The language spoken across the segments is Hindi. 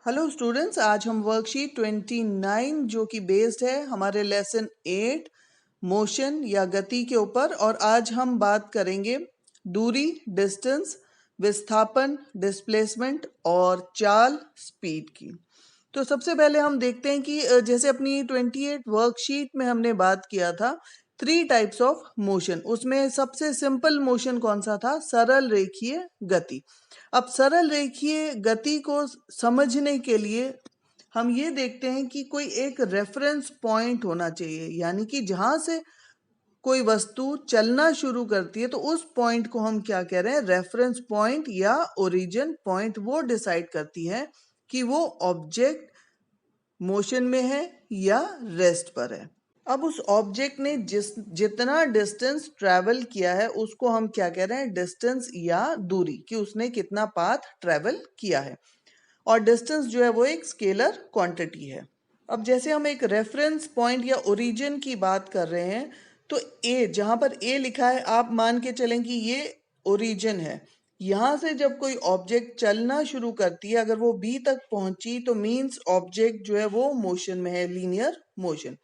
हेलो स्टूडेंट्स, आज हम वर्कशीट 29 जो कि बेस्ड है हमारे लेसन 8 मोशन या गति के ऊपर। और आज हम बात करेंगे दूरी, डिस्टेंस, विस्थापन, डिस्प्लेसमेंट और चाल, स्पीड की। तो सबसे पहले हम देखते हैं कि जैसे अपनी 28 वर्कशीट में हमने बात किया था 3 टाइप्स ऑफ मोशन। उसमें सबसे सिंपल मोशन कौन सा था? सरल रेखीय गति। अब सरल रेखीय गति को समझने के लिए हम ये देखते हैं कि कोई एक रेफरेंस पॉइंट होना चाहिए, यानी कि जहां से कोई वस्तु चलना शुरू करती है तो उस पॉइंट को हम क्या कह रहे हैं? रेफरेंस पॉइंट या ओरिजिन पॉइंट। वो डिसाइड करती है कि वो ऑब्जेक्ट मोशन में है या रेस्ट पर है। अब उस ऑब्जेक्ट ने जितना डिस्टेंस ट्रेवल किया है उसको हम क्या कह रहे हैं? डिस्टेंस या दूरी, कि उसने कितना पाथ ट्रेवल किया है। और डिस्टेंस जो है वो एक स्केलर क्वांटिटी है। अब जैसे हम एक रेफरेंस पॉइंट या ओरिजिन की बात कर रहे हैं तो ए, जहां पर ए लिखा है, आप मान के चलें कि ये ओरिजिन है। यहां से जब कोई ऑब्जेक्ट चलना शुरू करती है, अगर वो बी तक पहुंची तो मींस ऑब्जेक्ट जो है वो मोशन में है, लीनियर मोशन।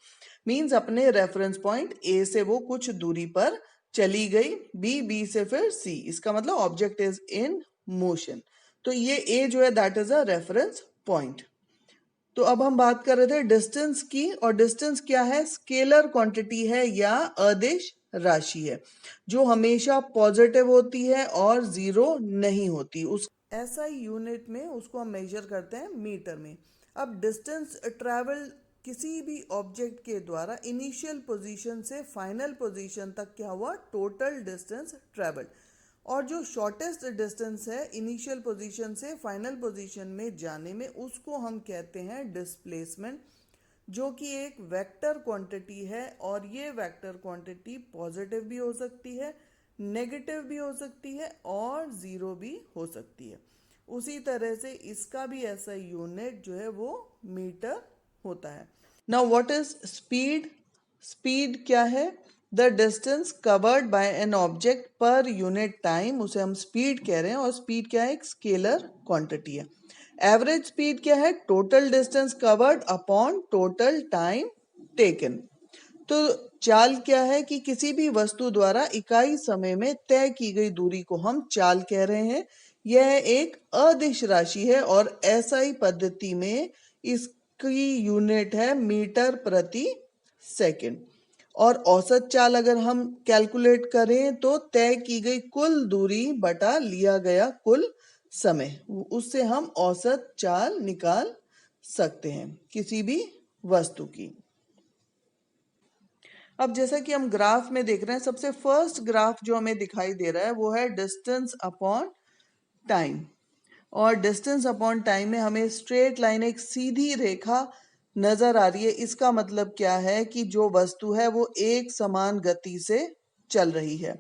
मींस अपने रेफरेंस पॉइंट ए से वो कुछ दूरी पर चली गई, बी से फिर सी, इसका मतलब ऑब्जेक्ट इज इन मोशन। तो ये ए जो है that is a reference point. तो अब हम बात कर रहे थे डिस्टेंस की, और डिस्टेंस क्या है? स्केलर क्वांटिटी है या अदिश राशि है, जो हमेशा पॉजिटिव होती है और जीरो नहीं होती। उस ऐसा यूनिट में उसको हम मेजर करते हैं मीटर में। अब डिस्टेंस ट्रैवल किसी भी ऑब्जेक्ट के द्वारा इनिशियल पोजीशन से फाइनल पोजीशन तक क्या हुआ? Total distance travel. और जो शॉर्टेस्ट डिस्टेंस है इनिशियल पोजीशन से फाइनल पोजीशन में जाने में, उसको हम कहते हैं डिस्प्लेसमेंट, जो कि एक वेक्टर क्वांटिटी है। और ये वेक्टर क्वांटिटी पॉजिटिव भी हो सकती है, नेगेटिव भी हो सकती है और ज़ीरो भी हो सकती है। उसी तरह से इसका भी ऐसा यूनिट जो है वो मीटर होता है। Now what is speed? Speed क्या है? The distance covered by an object per unit time, उसे हम स्पीड कह रहे हैं। और स्पीड क्या है? एक स्केलर क्वांटिटी है। एवरेज स्पीड क्या है? Total distance covered upon total time taken. तो चाल क्या है? कि किसी भी वस्तु द्वारा इकाई समय में तय की गई दूरी को हम चाल कह रहे हैं। यह एक अदिश राशि है और एसआई पद्धति में इसकी यूनिट है मीटर प्रति सेकंड। और औसत चाल अगर हम कैलकुलेट करें तो तय की गई कुल दूरी बटा लिया गया कुल समय, उससे हम औसत चाल निकाल सकते हैं किसी भी वस्तु की। अब जैसा कि हम ग्राफ में देख रहे हैं, सबसे फर्स्ट ग्राफ जो हमें दिखाई दे रहा है वो है डिस्टेंस अपॉन टाइम। और डिस्टेंस अपॉन टाइम में हमें स्ट्रेट लाइन, एक सीधी रेखा नजर आ रही है। इसका मतलब क्या है? कि जो वस्तु है वो एक समान गति से चल रही है।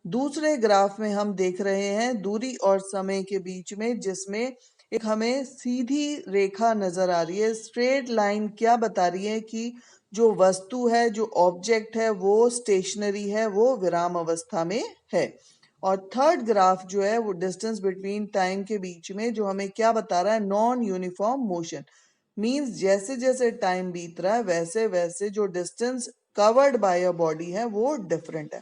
दूसरे ग्राफ में हम देख रहे हैं दूरी और समय के बीच में, जिसमें एक हमें सीधी रेखा नजर आ रही है। स्ट्रेट लाइन क्या बता रही है? कि जो वस्तु है, जो ऑब्जेक्ट है, वो स्टेशनरी है, वो विराम अवस्था में है। और थर्ड ग्राफ जो है वो डिस्टेंस बिटवीन टाइम के बीच में, जो हमें क्या बता रहा है? Non uniform motion. मींस जैसे जैसे टाइम बीत रहा है वैसे वैसे जो distance covered by a body है वो डिफरेंट है।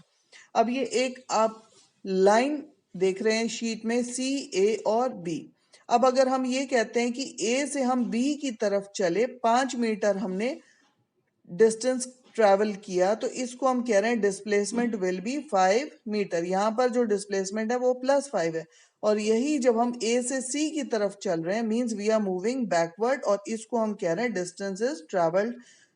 अब ये एक आप लाइन देख रहे हैं शीट में, सी, ए और बी। अब अगर हम ये कहते हैं कि ए से हम बी की तरफ चले, 5 मीटर हमने डिस्टेंस ट्रैवल किया, तो इसको हम कह रहे हैं डिस्प्लेसमेंट विल बी 5 मीटर। यहाँ पर जो डिस्प्लेसमेंट है वो +5 है। और यही जब हम ए से सी की तरफ चल रहे हैं means we are moving backward, और इसको हम कह रहे हैं डिस्टेंस इज ट्रैवल्ड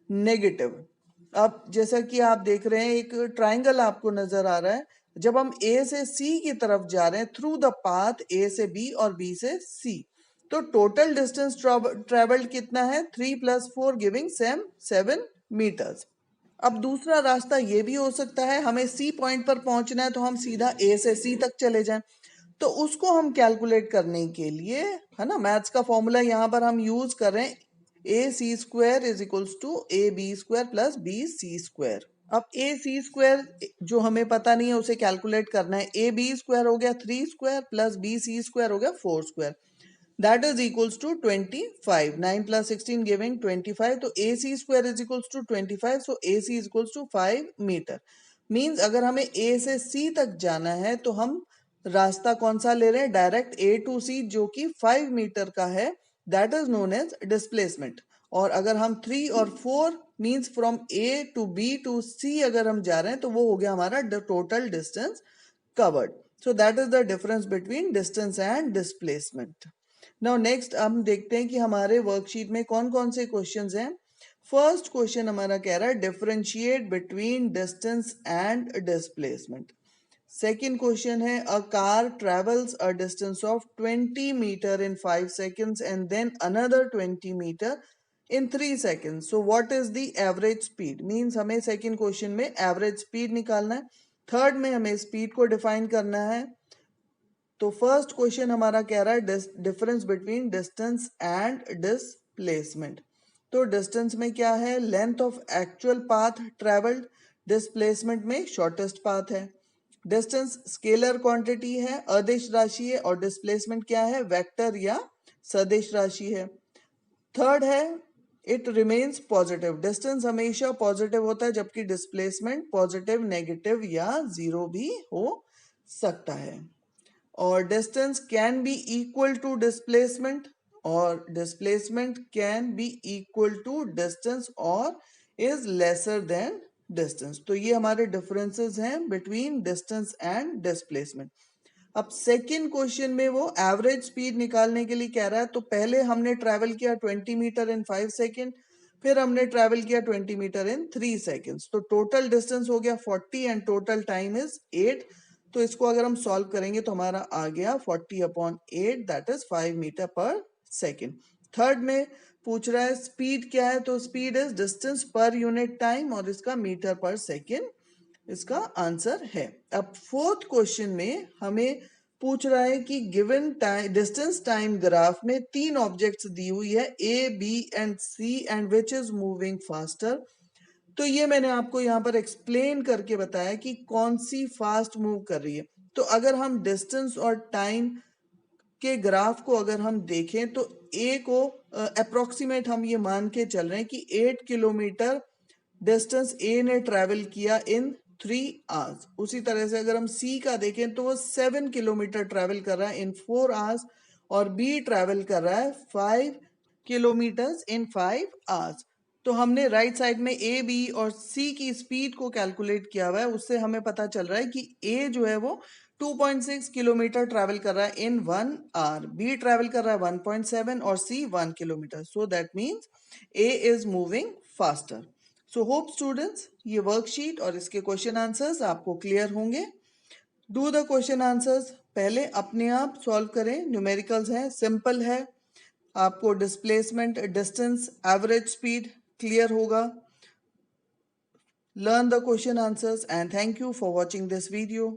नेगेटिव। अब जैसा कि आप देख रहे हैं एक ट्राइंगल आपको नजर आ रहा है। जब हम ए से सी की तरफ जा रहे हैं थ्रू द पाथ ए से बी और बी से सी, तो टोटल डिस्टेंस ट्रेवल्ड कितना है? 3 + 4 गिविंग 7 मीटर्स। अब दूसरा रास्ता ये भी हो सकता है, हमें सी पॉइंट पर पहुंचना है तो हम सीधा ए से सी तक चले जाएं। तो उसको हम कैलकुलेट करने के लिए, है ना, मैथ्स का फॉर्मूला यहाँ पर हम यूज कर रहे हैं, AC² is equals to AB² plus BC²। अब AC² जो हमें पता नहीं है उसे कैलकुलेट करना है। AB² हो गया 3² प्लस BC² हो गया 4²। that is equals to 25. 9 plus 16 giving 25. तो AC square is equals to 25. So AC is equals to 5 meter. Means अगर हमें A से C तक जाना है तो हम रास्ता कौन सा ले रहे हैं? डायरेक्ट A to C जो कि 5 मीटर का है. That is known as displacement. और अगर हम 3 और 4 means from A to B to C अगर हम जा रहे हैं तो वो हो गया हमारा total distance covered. So that is the difference between distance and displacement. Now next हम देखते हैं कि हमारे वर्कशीट में कौन कौन से क्वेश्चंस हैं. फर्स्ट क्वेश्चन हमारा कह रहा है differentiate between distance and displacement. Second question है a car travels a distance of 20 metre in 5 seconds and then another 20 metre in 3 seconds. So what is the average speed? Means हमें सेकेंड क्वेश्चन में एवरेज स्पीड निकालना है. थर्ड में हमें स्पीड को डिफाइन करना है. तो फर्स्ट क्वेश्चन हमारा कह रहा है difference between distance and displacement. तो डिस्टेंस में क्या है? Length of actual path travelled. Displacement में शॉर्टेस्ट पाथ है. डिस्टेंस स्केलर क्वांटिटी है, अदिश राशि है, और डिस्प्लेसमेंट क्या है? वेक्टर या सदिश राशि है. थर्ड है इट रिमेन्स पॉजिटिव. डिस्टेंस हमेशा पॉजिटिव होता है जबकि डिस्प्लेसमेंट पॉजिटिव, नेगेटिव या जीरो भी हो सकता है. और distance can be equal to displacement और displacement can be equal to distance और इज लेसर देन डिस्टेंस. तो ये हमारे डिफरेंसेस हैं बिटवीन डिस्टेंस एंड डिस्प्लेसमेंट. अब सेकेंड क्वेश्चन में वो एवरेज स्पीड निकालने के लिए कह रहा है. तो पहले हमने ट्रैवल किया 20 मीटर इन 5 सेकेंड, फिर हमने ट्रैवल किया 20 मीटर इन 3 सेकेंड्स. तो टोटल डिस्टेंस हो गया 40 एंड टोटल टाइम इज 8. तो इसको अगर हम सॉल्व करेंगे तो हमारा आ गया 40/8 दैट इज 5 मीटर पर सेकेंड. थर्ड में पूछ रहा है स्पीड क्या है. तो speed is distance per unit time और इसका मीटर पर सेकेंड इसका आंसर है. अब फोर्थ क्वेश्चन में हमें पूछ रहा है कि given time distance time graph में 3 ऑब्जेक्ट्स दी हुई है A, B and C and which is moving faster. तो ये मैंने आपको यहाँ पर एक्सप्लेन करके बताया कि कौन सी फास्ट मूव कर रही है. तो अगर हम डिस्टेंस और टाइम के ग्राफ को अगर हम देखें तो ए को अप्रोक्सीमेट हम ये मान के चल रहे हैं कि 8 किलोमीटर डिस्टेंस ए ने ट्रैवल किया इन 3 आवर्स. उसी तरह से अगर हम सी का देखें तो वो 7 किलोमीटर ट्रैवल कर रहा है इन 4 आवर्स और बी ट्रैवल कर रहा है 5 किलोमीटर इन 5 आवर्स. तो हमने राइट साइड में ए, बी और सी की स्पीड को कैलकुलेट किया हुआ है. उससे हमें पता चल रहा है कि ए जो है वो 2.6 किलोमीटर ट्रैवल कर रहा है इन 1 आवर, बी ट्रैवल कर रहा है 1.7 और सी 1 kilometre. So that means A is moving faster. So hope students ये वर्कशीट और इसके क्वेश्चन आंसर्स आपको क्लियर होंगे. Do the question answers. पहले अपने आप सॉल्व करें. न्यूमेरिकल्स हैं, सिंपल है. आपको displacement, distance, average speed clear होगा. Learn the question answers and thank you for watching this video.